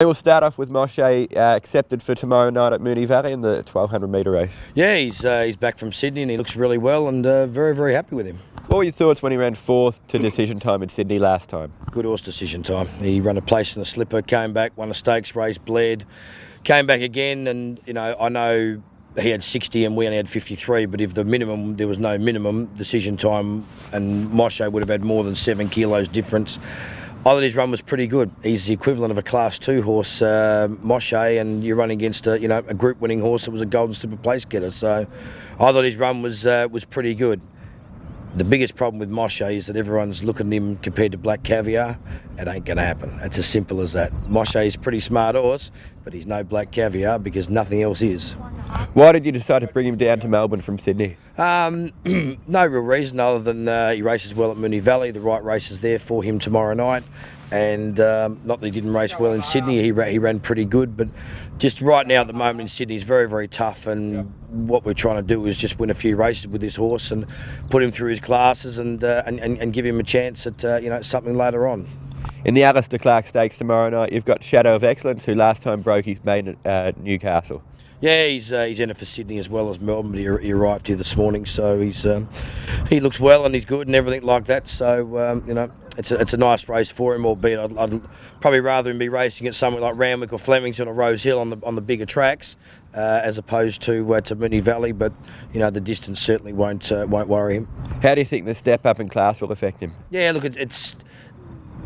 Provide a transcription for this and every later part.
We'll start off with Moshe, accepted for tomorrow night at Moonee Valley in the 1200 metre race. Yeah, he's back from Sydney and he looks really well and very, very happy with him. What were your thoughts when he ran fourth to decision time in Sydney last time? Good horse decision time. He ran a place in the slipper, came back, won a stakes race, bled, came back again, and I know he had 60 and we only had 53, but if there was no minimum decision time, and Moshe would have had more than 7 kilos difference. I thought his run was pretty good. He's the equivalent of a Class 2 horse, Moshe, and you're running against a group-winning horse that was a Golden Slipper place getter. So I thought his run was pretty good. The biggest problem with Moshe is that everyone's looking at him compared to Black Caviar. It ain't going to happen. It's as simple as that. Moshe is a pretty smart horse, but he's no Black Caviar because nothing else is. Why did you decide to bring him down to Melbourne from Sydney? No real reason other than he races well at Moonee Valley. The right race is there for him tomorrow night. And not that he didn't race well in Sydney, he ran pretty good, but just right now at the moment in Sydney is very, very tough, and what we're trying to do is just win a few races with this horse and put him through his classes and give him a chance at something later on. In the Alistair Clark Stakes tomorrow night, you've got Shadow of Excellence, who last time broke his maiden at Newcastle. Yeah, he's in it for Sydney as well as Melbourne, but he arrived here this morning, so he looks well and he's good and everything like that. So it's a nice race for him. Albeit I'd probably rather him be racing at somewhere like Randwick or Flemington or Rose Hill on the bigger tracks, as opposed to Moonee Valley. But the distance certainly won't worry him. How do you think the step up in class will affect him? Yeah, look,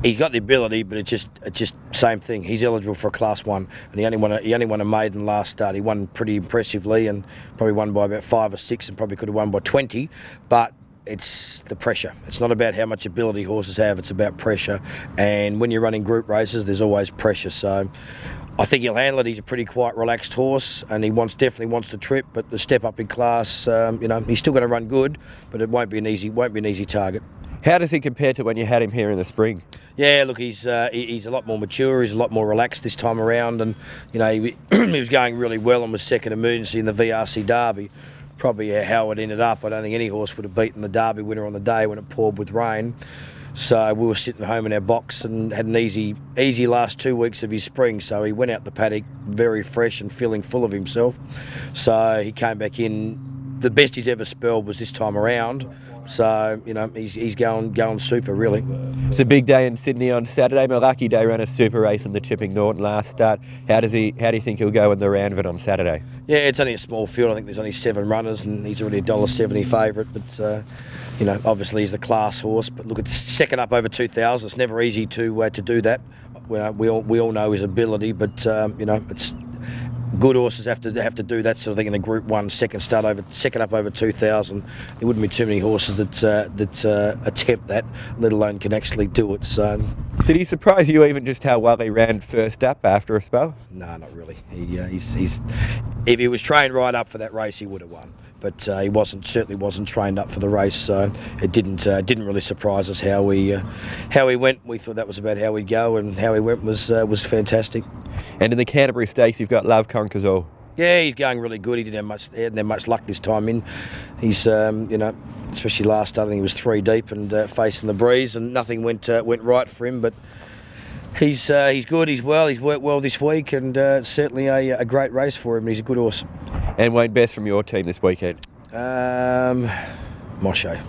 he's got the ability, but it's just same thing. He's eligible for a Class 1, and he only won a maiden last start. He won pretty impressively, and probably won by about 5 or 6, and probably could have won by 20. But it's the pressure. It's not about how much ability horses have. It's about pressure, and when you're running group races, there's always pressure. So I think he'll handle it. He's a pretty quiet, relaxed horse, and he definitely wants the trip. But the step up in class, he's still going to run good, but it won't be an easy target. How does he compare to when you had him here in the spring? Yeah, look, he's a lot more mature. He's a lot more relaxed this time around, and he was going really well and was second emergency in the VRC Derby. Probably how it ended up. I don't think any horse would have beaten the Derby winner on the day when it poured with rain. So we were sitting home in our box and had an easy last 2 weeks of his spring. So he went out the paddock very fresh and feeling full of himself. So he came back in. The best he's ever spelled was this time around. So he's going super really. It's a big day in Sydney on Saturday. Malaki Day ran a super race in the Chipping Norton last start. How do you think he'll go in the Randwick on Saturday? Yeah, it's only a small field. I think there's only 7 runners, and he's already $1.70 favourite. But obviously he's the class horse. But look, it's second up over 2,000. It's never easy to do that. We all know his ability, but it's. Good horses have to do that sort of thing in a Group 1 second up over 2,000. There wouldn't be too many horses that attempt that, let alone can actually do it. So, did he surprise you even just how well he ran first up after a spell? No, not really. If he was trained right up for that race, he would have won. But he certainly wasn't trained up for the race, so it didn't really surprise us how he went. We thought that was about how he'd go, and how he went was fantastic. And in the Canterbury Stakes, you've got Love Conquers All. Yeah, he's going really good. He hadn't have much luck this time in. He's especially last start, I think he was 3 deep and facing the breeze, and nothing went right for him. But he's good. He's worked well this week, and certainly a great race for him. He's a good horse. And Wayne, best from your team this weekend? Moshe.